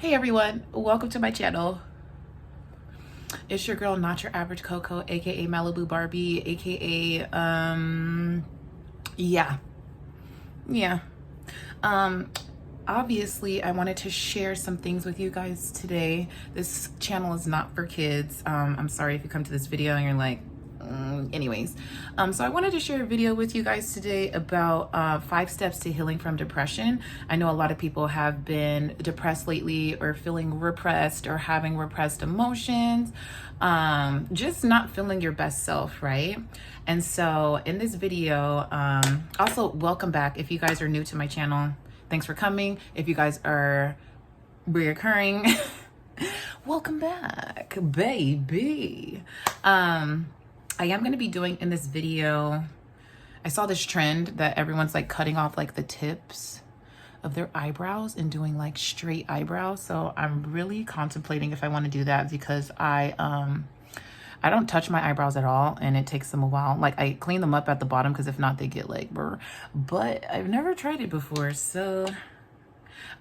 Hey everyone, welcome to my channel. It's your girl, not your average Coco, aka Malibu Barbie, aka yeah. Yeah. Um Obviously I wanted to share some things with you guys today. This channel is not for kids. I'm sorry if you come to this video and you're like, anyways. So I wanted to share a video with you guys today about 5 steps to healing from depression. I know a lot of people have been depressed lately or feeling repressed or having repressed emotions, just not feeling your best self, right? And so in this video, also welcome back if you guys are new to my channel. Thanks for coming. If you guys are reoccurring, welcome back, baby. I am going to be doing in this video, I saw this trend that everyone's like cutting off like the tips of their eyebrows and doing like straight eyebrows. So I'm really contemplating if I want to do that because I don't touch my eyebrows at all and it takes them a while. Like I clean them up at the bottom because if not they get like brr. But I've never tried it before, so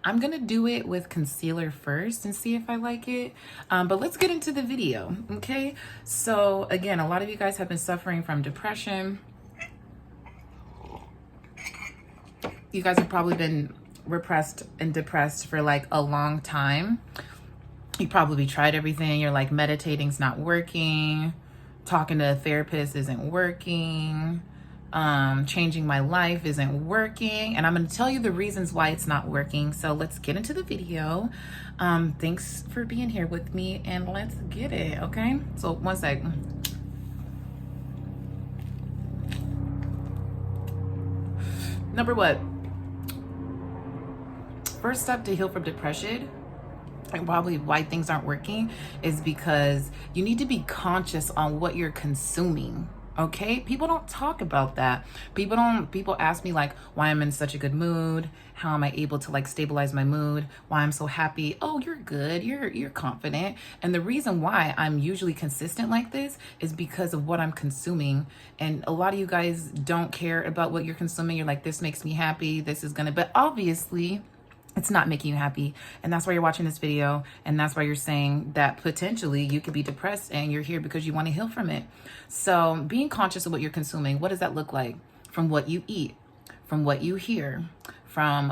I'm gonna do it with concealer first and see if I like it. But let's get into the video, okay? So again, a lot of you guys have been suffering from depression. You guys have probably been repressed and depressed for like a long time. You probably tried everything. You're like, meditating's not working. Talking to a therapist isn't working. Changing my life isn't working. And I'm going to tell you the reasons why it's not working. So let's get into the video. Thanks for being here with me and let's get it. Okay. So one sec. Number one. First step to heal from depression, and probably why things aren't working, is because you need to be conscious on what you're consuming. Okay, people don't talk about that. People ask me like why I'm in such a good mood, how am I able to like stabilize my mood, why I'm so happy. Oh, you're good, you're confident. And the reason why I'm usually consistent like this is because of what I'm consuming. And a lot of you guys don't care about what you're consuming. You're like, this makes me happy, this is gonna, but obviously it's not making you happy. And that's why you're watching this video. And that's why you're saying that potentially you could be depressed and you're here because you want to heal from it. So being conscious of what you're consuming, what does that look like? From what you eat, from what you hear, from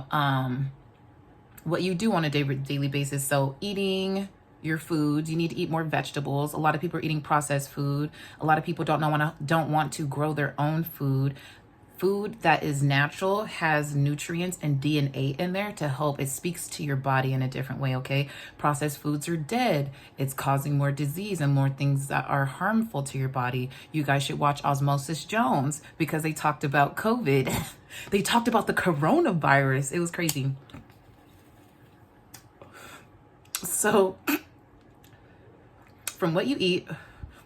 what you do on a daily basis. So eating your foods, you need to eat more vegetables. A lot of people are eating processed food. A lot of people don't want to grow their own food. Food that is natural has nutrients and DNA in there to help. It speaks to your body in a different way, okay? Processed foods are dead. It's causing more disease and more things that are harmful to your body. You guys should watch Osmosis Jones because they talked about COVID. They talked about the coronavirus. It was crazy. So from what you eat,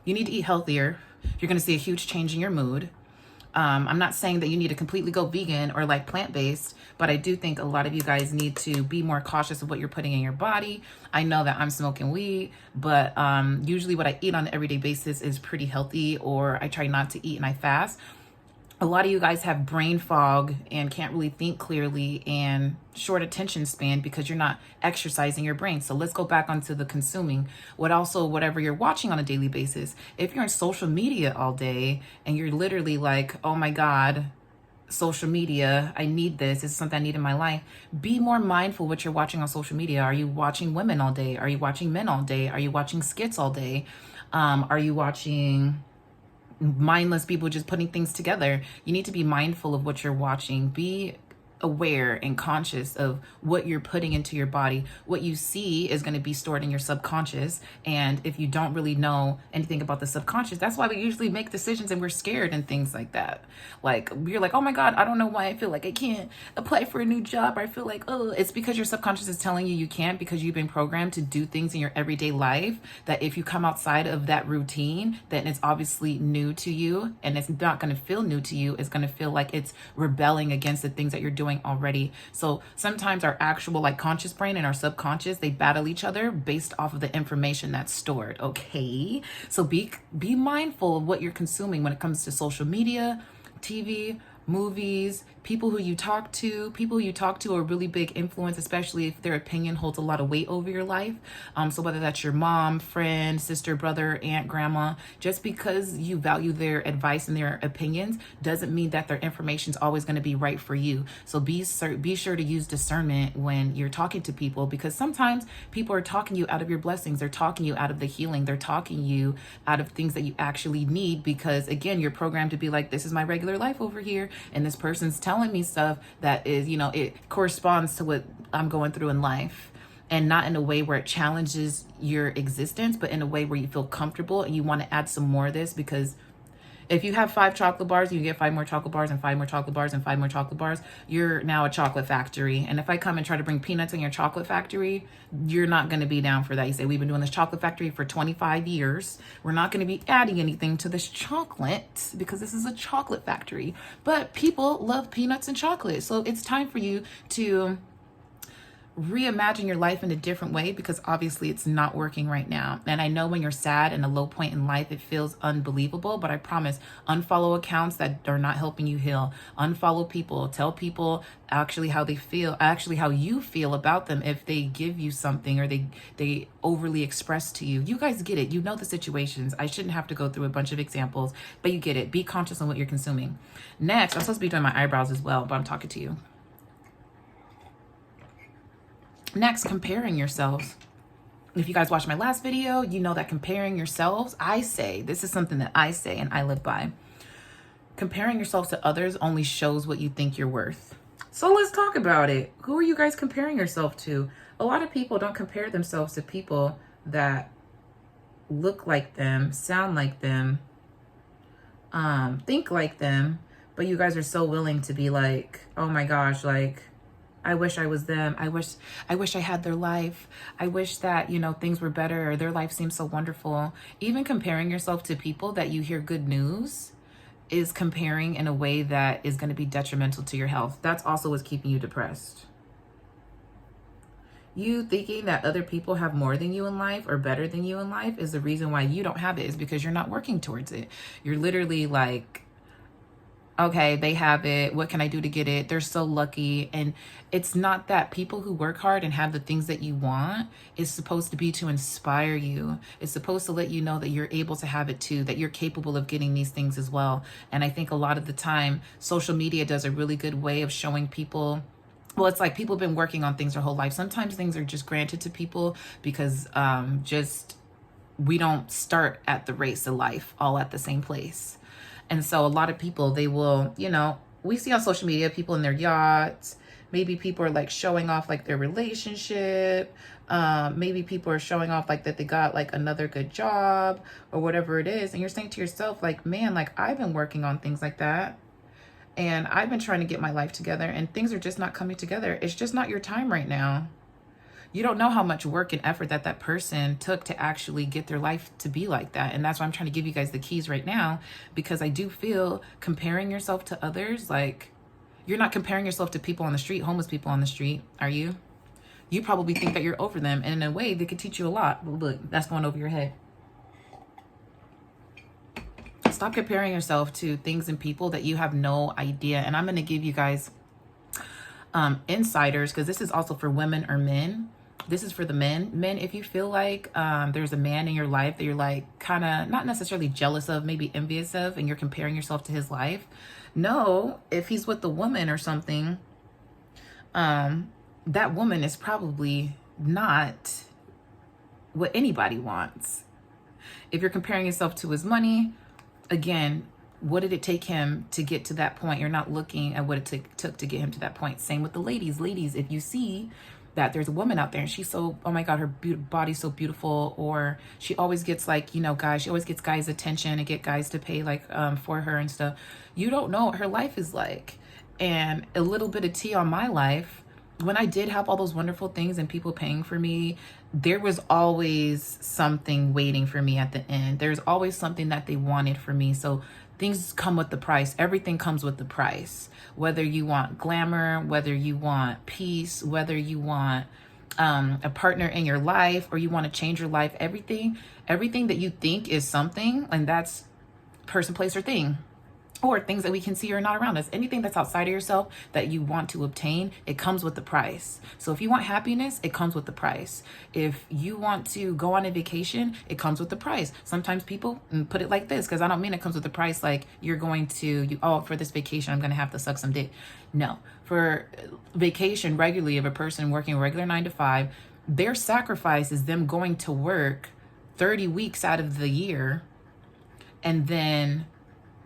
you need to eat healthier. You're going to see a huge change in your mood. I'm not saying that you need to completely go vegan or like plant-based, but I do think a lot of you guys need to be more cautious of what you're putting in your body. I know that I'm smoking weed, but usually what I eat on an everyday basis is pretty healthy, or I try not to eat and I fast. A lot of you guys have brain fog and can't really think clearly and short attention span because you're not exercising your brain. So let's go back onto the consuming. Whatever you're watching on a daily basis. If you're on social media all day and you're literally like, oh my God, social media, I need this. This is something I need in my life. Be more mindful what you're watching on social media. Are you watching women all day? Are you watching men all day? Are you watching skits all day? Are you watching mindless people just putting things together? You need to be mindful of what you're watching. Be aware and conscious of what you're putting into your body. What you see is going to be stored in your subconscious. And if you don't really know anything about the subconscious, that's why we usually make decisions and we're scared and things like that. Like you're like, oh my God, I don't know why I feel like I can't apply for a new job. Or I feel like, oh, it's because your subconscious is telling you can't, because you've been programmed to do things in your everyday life that if you come outside of that routine, then it's obviously new to you and it's not going to feel new to you. It's going to feel like it's rebelling against the things that you're doing already. So sometimes our actual like conscious brain and our subconscious, they battle each other based off of the information that's stored. Okay. So be mindful of what you're consuming when it comes to social media, TV, movies, People who you talk to, are a really big influence, especially if their opinion holds a lot of weight over your life. So whether that's your mom, friend, sister, brother, aunt, grandma, just because you value their advice and their opinions doesn't mean that their information is always going to be right for you. So be sure to use discernment when you're talking to people, because sometimes people are talking you out of your blessings. They're talking you out of the healing. They're talking you out of things that you actually need, because again, you're programmed to be like, this is my regular life over here, and this person's telling me stuff that is, it corresponds to what I'm going through in life, and not in a way where it challenges your existence, but in a way where you feel comfortable and you want to add some more of this. Because if you have 5 chocolate bars, you get 5 more chocolate bars and 5 more chocolate bars and 5 more chocolate bars, you're now a chocolate factory. And if I come and try to bring peanuts in your chocolate factory, you're not going to be down for that. You say, we've been doing this chocolate factory for 25 years. We're not going to be adding anything to this chocolate because this is a chocolate factory. But people love peanuts and chocolate. So it's time for you to reimagine your life in a different way, because obviously it's not working right now. And I know when you're sad and a low point in life, it feels unbelievable, but I promise, unfollow accounts that are not helping you heal. Unfollow people. Tell people actually how they feel, actually how you feel about them if they give you something or they overly express to you. You guys get it. You know the situations. I shouldn't have to go through a bunch of examples, but you get it. Be conscious on what you're consuming. Next, I'm supposed to be doing my eyebrows as well, but I'm talking to you. Next, comparing yourselves. If you guys watched my last video, you know that comparing yourselves, this is something that I say and I live by. Comparing yourselves to others only shows what you think you're worth. So let's talk about it. Who are you guys comparing yourself to? A lot of people don't compare themselves to people that look like them, sound like them, think like them, but you guys are so willing to be like, oh my gosh, like, I wish I was them. I wish I had their life. I wish that, things were better, or their life seems so wonderful. Even comparing yourself to people that you hear good news is comparing in a way that is going to be detrimental to your health. That's also what's keeping you depressed. You thinking that other people have more than you in life or better than you in life is the reason why you don't have it, is because you're not working towards it. You're literally like, okay, they have it. What can I do to get it? They're so lucky. And it's not that. People who work hard and have the things that you want is supposed to be to inspire you. It's supposed to let you know that you're able to have it too, that you're capable of getting these things as well. And I think a lot of the time, social media does a really good way of showing people. Well, it's like people have been working on things their whole life. Sometimes things are just granted to people because we don't start at the race of life all at the same place. And so a lot of people, they will, we see on social media, people in their yachts, maybe people are like showing off like their relationship. Maybe people are showing off like that they got like another good job or whatever it is. And you're saying to yourself, like, man, like I've been working on things like that. And I've been trying to get my life together and things are just not coming together. It's just not your time right now. You don't know how much work and effort that person took to actually get their life to be like that. And that's why I'm trying to give you guys the keys right now, because I do feel comparing yourself to others, like you're not comparing yourself to people on the street, homeless people on the street, are you? You probably think that you're over them. And in a way, they could teach you a lot. But look, that's going over your head. Stop comparing yourself to things and people that you have no idea. And I'm going to give you guys insiders, because this is also for women or men. This is for the men. Men, if you feel like there's a man in your life that you're like kind of not necessarily jealous of, maybe envious of, and you're comparing yourself to his life, no, if he's with a woman or something, that woman is probably not what anybody wants. If you're comparing yourself to his money, again, what did it take him to get to that point? You're not looking at what it took to get him to that point. Same with the ladies. Ladies, if you see that there's a woman out there and she's so, oh my God, her body's so beautiful, or she always gets like, guys, she always gets guys' attention and get guys to pay like for her and stuff. You don't know what her life is like. And a little bit of tea on my life, when I did have all those wonderful things and people paying for me, there was always something waiting for me at the end. There's always something that they wanted for me. So things come with the price. Everything comes with the price. Whether you want glamour, whether you want peace, whether you want a partner in your life, or you want to change your life, everything that you think is something, and that's person, place, or thing. or things that we can see are not around us. Anything that's outside of yourself that you want to obtain, it comes with the price. So if you want happiness, it comes with the price. If you want to go on a vacation, it comes with the price. Sometimes people put it like this, because I don't mean it comes with the price like you're going to, for this vacation, I'm going to have to suck some dick. No, for vacation regularly of a person working a regular 9 to 5, their sacrifice is them going to work 30 weeks out of the year and then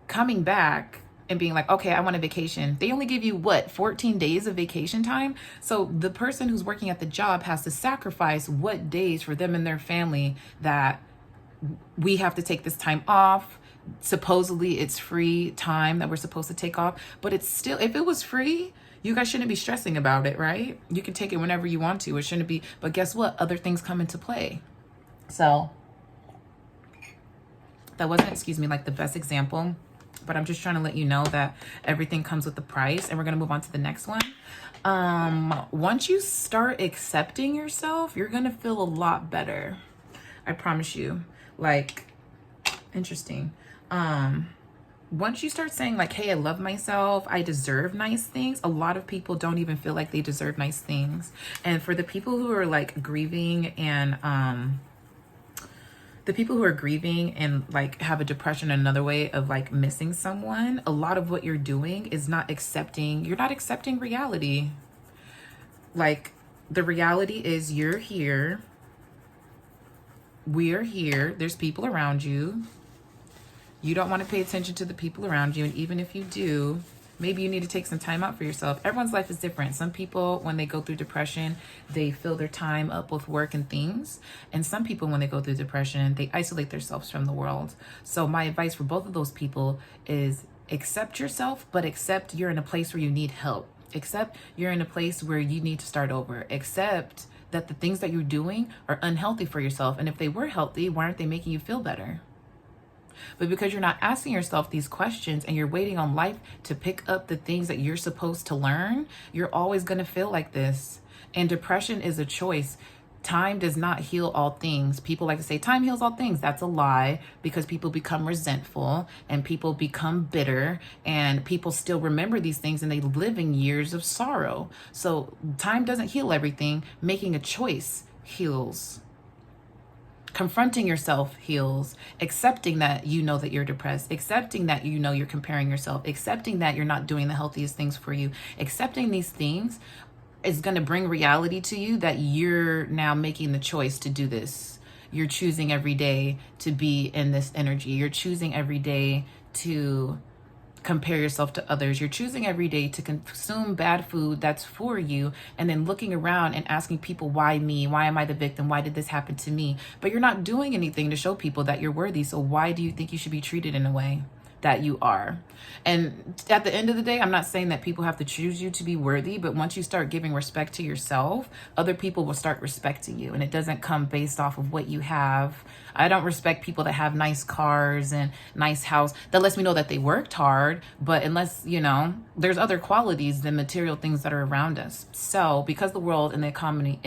coming back and being like, okay, I want a vacation. They only give you 14 days of vacation time. So the person who's working at the job has to sacrifice what days for them and their family that we have to take this time off. Supposedly it's free time that we're supposed to take off, but it's still, if it was free, you guys shouldn't be stressing about it, right? You can take it whenever you want to. It shouldn't be, but guess what? Other things come into play. So that wasn't, like the best example, but I'm just trying to let you know that everything comes with the price. And we're going to move on to the next one. Once you start accepting yourself, you're going to feel a lot better. I promise you. Like, interesting. Once you start saying like, hey, I love myself, I deserve nice things, a lot of people don't even feel like they deserve nice things. And for the people who are like grieving and, like have a depression, another way of like missing someone, a lot of what you're doing is you're not accepting reality. Like, the reality is you're here, we're here, there's people around you. You don't want to pay attention to the people around you. And even if you do, maybe you need to take some time out for yourself. Everyone's life is different. Some people, when they go through depression, they fill their time up with work and things. And some people, when they go through depression, they isolate themselves from the world. So my advice for both of those people is accept yourself, but accept you're in a place where you need help. Accept you're in a place where you need to start over. Accept that the things that you're doing are unhealthy for yourself. And if they were healthy, why aren't they making you feel better? But because you're not asking yourself these questions and you're waiting on life to pick up the things that you're supposed to learn, you're always going to feel like this. And depression is a choice. Time does not heal all things. People like to say time heals all things. That's a lie, because people become resentful and people become bitter and people still remember these things and they live in years of sorrow. So time doesn't heal everything. Making a choice heals. Confronting yourself heals. Accepting that you know that you're depressed. Accepting that you know you're comparing yourself. Accepting that you're not doing the healthiest things for you. Accepting these things is going to bring reality to you that you're now making the choice to do this. You're choosing every day to be in this energy. You're choosing every day to compare yourself to others. You're choosing every day to consume bad food that's for you, and then looking around and asking people, why me? Why am I the victim? Why did this happen to me? But you're not doing anything to show people that you're worthy. So why do you think you should be treated in a way that you are? And at the end of the day, I'm not saying that people have to choose you to be worthy, but once you start giving respect to yourself, other people will start respecting you. And it doesn't come based off of what you have. I don't respect people that have nice cars and nice house. That lets me know that they worked hard, but unless, there's other qualities than material things that are around us. So because the world and the economy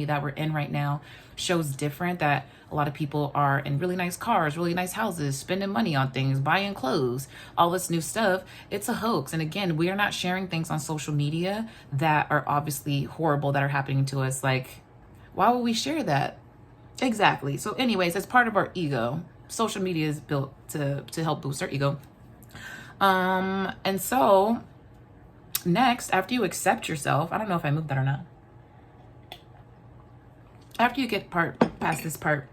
that we're in right now shows different, that a lot of people are in really nice cars, really nice houses, spending money on things, buying clothes, all this new stuff, it's a hoax. And again, we are not sharing things on social media that are obviously horrible that are happening to us. Like, why would we share that? Exactly. So anyways, as part of our ego, social media is built to help boost our ego. And so next, after you accept yourself, I don't know if I moved that or not. After you get past this part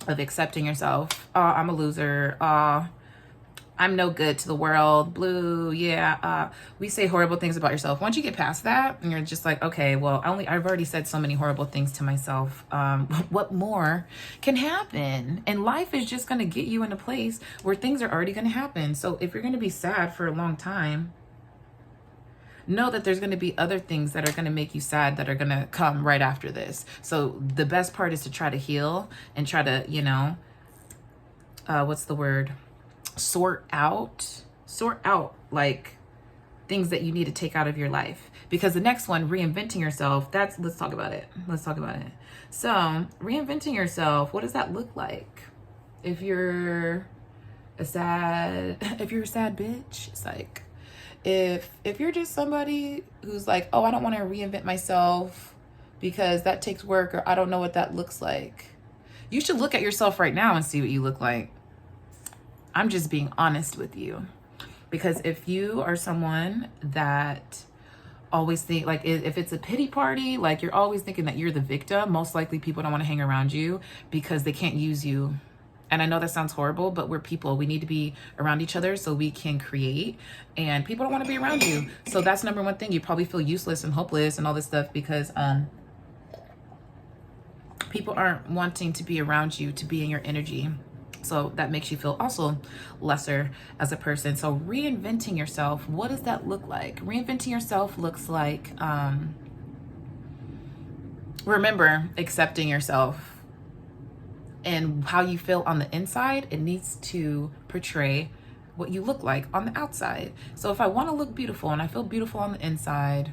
of accepting yourself, I'm a loser, I'm no good to the world, blue, we say horrible things about yourself. Once you get past that and you're just like, okay, well, I've already said so many horrible things to myself, what more can happen? And life is just going to get you in a place where things are already going to happen. So if you're going to be sad for a long time, know that there's going to be other things that are going to make you sad that are going to come right after this. So the best part is to try to heal and try to, sort out like things that you need to take out of your life. Because the next one, reinventing yourself, let's talk about it. So reinventing yourself, what does that look like? If you're if you're a sad bitch, it's like, if you're just somebody who's like, oh, I don't want to reinvent myself because that takes work, or I don't know what that looks like, you should look at yourself right now and see what you look like. I'm just being honest with you. Because if you are someone that always think, like, if it's a pity party, like you're always thinking that you're the victim, most likely people don't want to hang around you because they can't use you. And I know that sounds horrible, but we're people. We need to be around each other so we can create. And people don't want to be around you. So that's number one thing. You probably feel useless and hopeless and all this stuff because people aren't wanting to be around you, to be in your energy. So that makes you feel also lesser as a person. So reinventing yourself, what does that look like? Reinventing yourself looks like, remember, accepting yourself. And how you feel on the inside, it needs to portray what you look like on the outside. So if I want to look beautiful and I feel beautiful on the inside,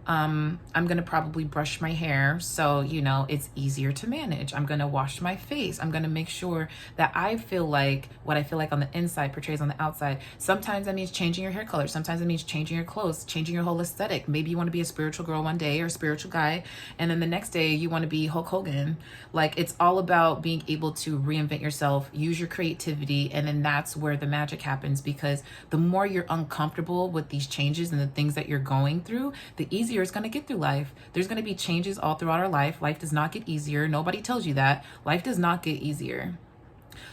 I'm going to probably brush my hair so, you know, it's easier to manage. I'm going to wash my face. I'm going to make sure that I feel like what I feel like on the inside portrays on the outside. Sometimes that means changing your hair color. Sometimes it means changing your clothes, changing your whole aesthetic. Maybe you want to be a spiritual girl one day or a spiritual guy, and then the next day you want to be Hulk Hogan. Like, it's all about being able to reinvent yourself, use your creativity, and then that's where the magic happens, because the more you're uncomfortable with these changes and the things that you're going through, the easier it's going to get through life. There's going to be changes all throughout our life. Life does not get easier. Nobody tells you that. Life does not get easier.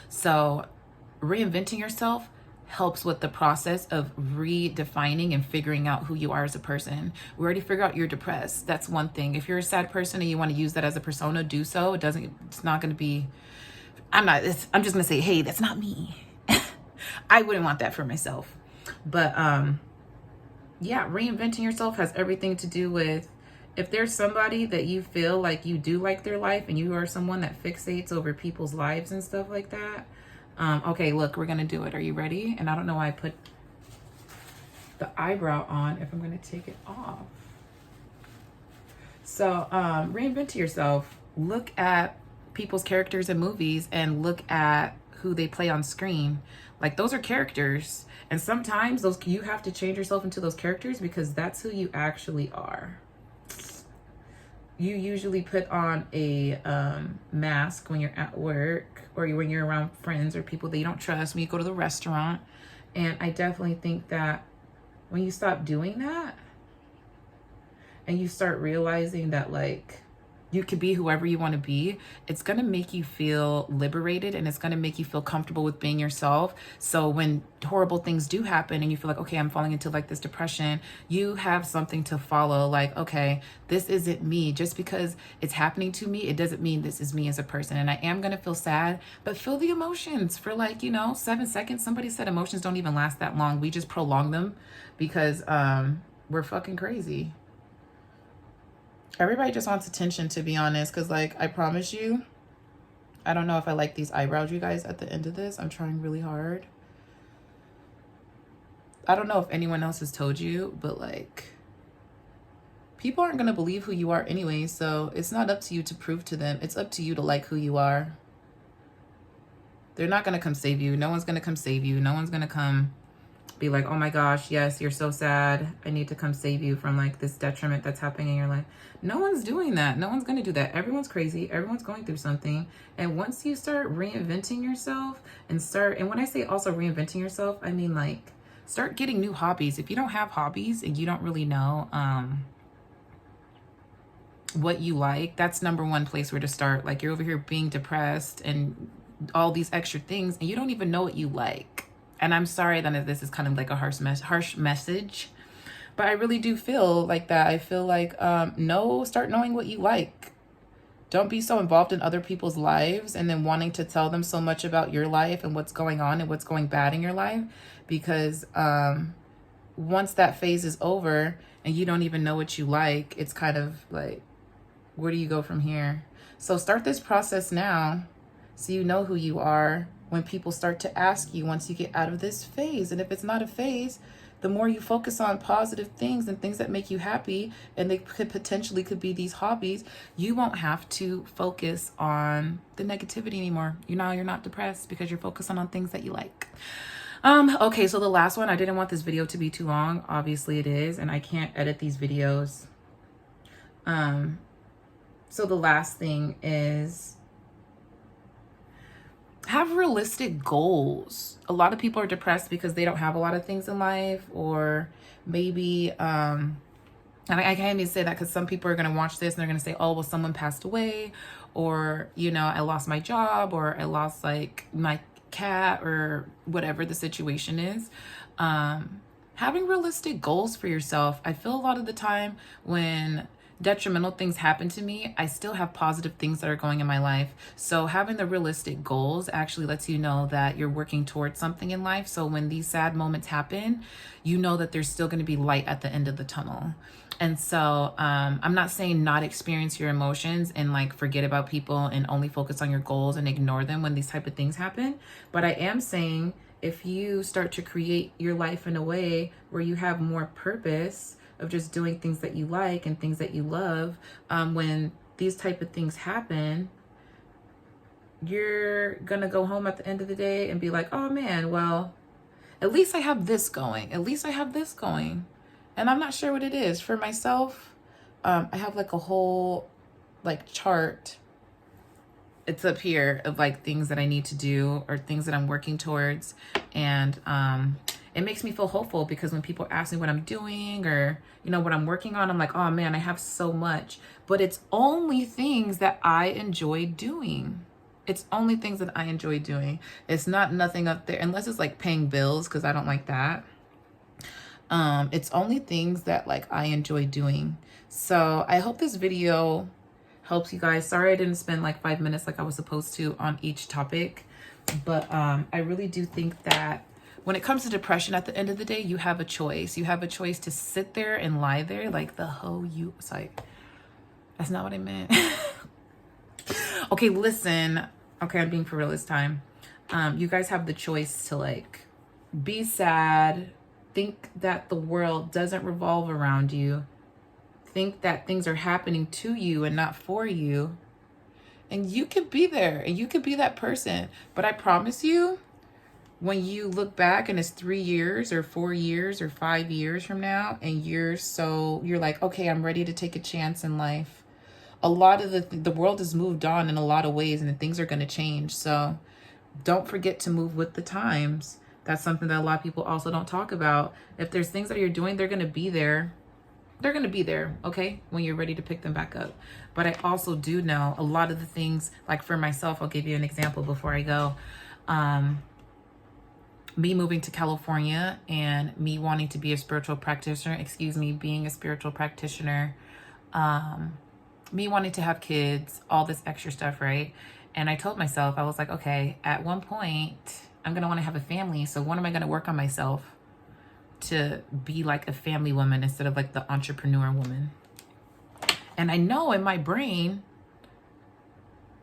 So reinventing yourself helps with the process of redefining and figuring out who you are as a person. We already figured out you're depressed. That's one thing. If you're a sad person and you want to use that as a persona, do so. It's not going to be, I'm just going to say, hey, that's not me. I wouldn't want that for myself. But, yeah, reinventing yourself has everything to do with, if there's somebody that you feel like you do like their life and you are someone that fixates over people's lives and stuff like that. Okay, look, we're going to do it. Are you ready? And I don't know why I put the eyebrow on if I'm going to take it off. So reinvent yourself. Look at people's characters in movies and look at who they play on screen. Like, those are characters. And sometimes you have to change yourself into those characters because that's who you actually are. You usually put on a mask when you're at work or when you're around friends or people that you don't trust, when you go to the restaurant. And I definitely think that when you stop doing that and you start realizing that, like, you could be whoever you want to be, it's going to make you feel liberated and it's going to make you feel comfortable with being yourself. So when horrible things do happen and you feel like, okay, I'm falling into like this depression, you have something to follow. Like, okay, this isn't me. Just because it's happening to me, it doesn't mean this is me as a person. And I am going to feel sad, but feel the emotions for, like, 7 seconds. Somebody said emotions don't even last that long. We just prolong them because we're fucking crazy. Everybody just wants attention, to be honest, because, like, I promise you, I don't know if I like these eyebrows, you guys, at the end of this. I'm trying really hard. I don't know if anyone else has told you, but, like, people aren't going to believe who you are anyway, so it's not up to you to prove to them. It's up to you to like who you are. They're not going to come save you. No one's going to come save you. No one's going to come be like, oh my gosh, yes, you're so sad. I need to come save you from, like, this detriment that's happening in your life. No one's doing that. No one's going to do that. Everyone's crazy. Everyone's going through something. And once you start reinventing yourself and when I say also reinventing yourself, I mean, like, start getting new hobbies. If you don't have hobbies and you don't really know what you like, that's number one place where to start. Like, you're over here being depressed and all these extra things and you don't even know what you like. And I'm sorry that this is kind of like a harsh message, but I really do feel like that. I feel like, start knowing what you like. Don't be so involved in other people's lives and then wanting to tell them so much about your life and what's going on and what's going bad in your life. Because once that phase is over and you don't even know what you like, it's kind of like, where do you go from here? So start this process now so you know who you are when people start to ask you once you get out of this phase. And if it's not a phase, the more you focus on positive things and things that make you happy, and they could be these hobbies, you won't have to focus on the negativity anymore. You're not depressed because you're focusing on things that you like. Okay, so the last one, I didn't want this video to be too long. Obviously it is, and I can't edit these videos. So the last thing is have realistic goals. A lot of people are depressed because they don't have a lot of things in life, or maybe, and I can't even say that because some people are going to watch this and they're going to say, oh, well, someone passed away, or, you know, I lost my job, or I lost like my cat, or whatever the situation is. Having realistic goals for yourself. I feel a lot of the time when detrimental things happen to me, I still have positive things that are going in my life. So having the realistic goals actually lets you know that you're working towards something in life. So when these sad moments happen, you know that there's still going to be light at the end of the tunnel. And so I'm not saying not experience your emotions and like forget about people and only focus on your goals and ignore them when these type of things happen. But I am saying if you start to create your life in a way where you have more purpose of just doing things that you like and things that you love, when these type of things happen, you're gonna go home at the end of the day and be like, oh man, well, at least I have this going. At least I have this going. And I'm not sure what it is. For myself, I have like a whole like chart. It's up here of like things that I need to do or things that I'm working towards. And it makes me feel hopeful because when people ask me what I'm doing or, you know, what I'm working on, I'm like, oh man, I have so much. But it's only things that I enjoy doing. It's only things that I enjoy doing. It's not nothing up there, unless it's like paying bills, because I don't like that. It's only things that like I enjoy doing. So I hope this video helps you guys. Sorry I didn't spend like 5 minutes like I was supposed to on each topic. But I really do think that when it comes to depression, at the end of the day, you have a choice. You have a choice to sit there and lie there like the hoe you... Sorry, that's not what I meant. Okay, listen. Okay, I'm being for real this time. You guys have the choice to like be sad, think that the world doesn't revolve around you, think that things are happening to you and not for you. And you could be there and you could be that person. But I promise you, when you look back and it's 3 years or 4 years or 5 years from now, and you're like, okay, I'm ready to take a chance in life. A lot of the world has moved on in a lot of ways and things are going to change. So don't forget to move with the times. That's something that a lot of people also don't talk about. If there's things that you're doing, they're going to be there. They're going to be there, okay, when you're ready to pick them back up. But I also do know a lot of the things, like for myself, I'll give you an example before I go. Me moving to California and me wanting to be a spiritual practitioner, being a spiritual practitioner, me wanting to have kids, all this extra stuff, right? And I told myself, I was like, okay, at one point, I'm going to want to have a family. So when am I going to work on myself to be like a family woman instead of like the entrepreneur woman? And I know in my brain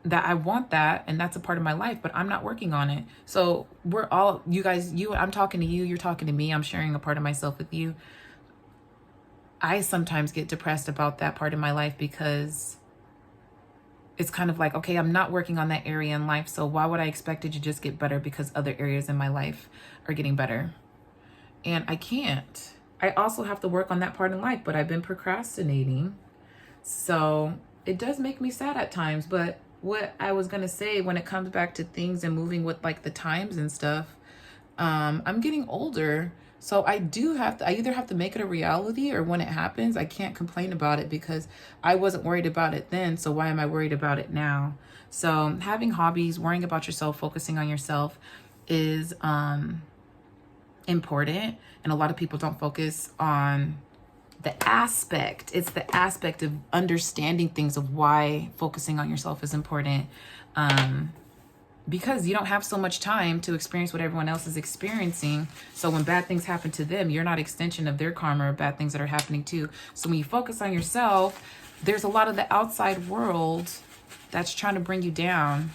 that I want that, and that's a part of my life, but I'm not working on it. So we're all, you guys, I'm talking to you, you're talking to me, I'm sharing a part of myself with you. I sometimes get depressed about that part of my life because it's kind of like, okay, I'm not working on that area in life, so why would I expect it to just get better because other areas in my life are getting better? And I can't. I also have to work on that part in life, but I've been procrastinating. So it does make me sad at times. But what I was going to say when it comes back to things and moving with like the times and stuff, I'm getting older. So I either have to make it a reality, or when it happens, I can't complain about it because I wasn't worried about it then. So why am I worried about it now? So having hobbies, worrying about yourself, focusing on yourself is important. And a lot of people don't focus on the aspect. It's the aspect of understanding things, of why focusing on yourself is important. Because you don't have so much time to experience what everyone else is experiencing. So when bad things happen to them, you're not extension of their karma or bad things that are happening too. So when you focus on yourself, there's a lot of the outside world that's trying to bring you down.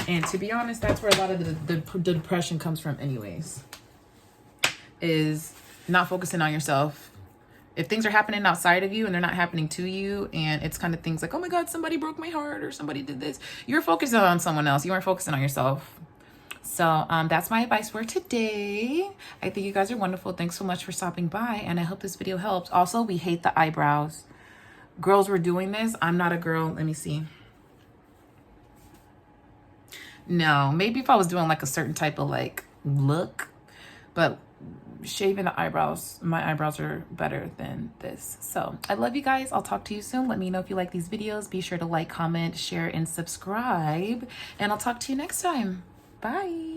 And to be honest, that's where a lot of the depression comes from anyways, is not focusing on yourself. If things are happening outside of you and they're not happening to you, and it's kind of things like, oh my God, somebody broke my heart or somebody did this, you're focusing on someone else. You aren't focusing on yourself. So that's my advice for today. I think you guys are wonderful. Thanks so much for stopping by, and I hope this video helps. Also, we hate the eyebrows. Girls were doing this. I'm not a girl. Let me see. No, maybe if I was doing like a certain type of like look, but shaving the eyebrows, my eyebrows are better than this. So I love you guys. I'll talk to you soon. Let me know if you like these videos. Be sure to like, comment, share, and subscribe. And I'll talk to you next time. Bye.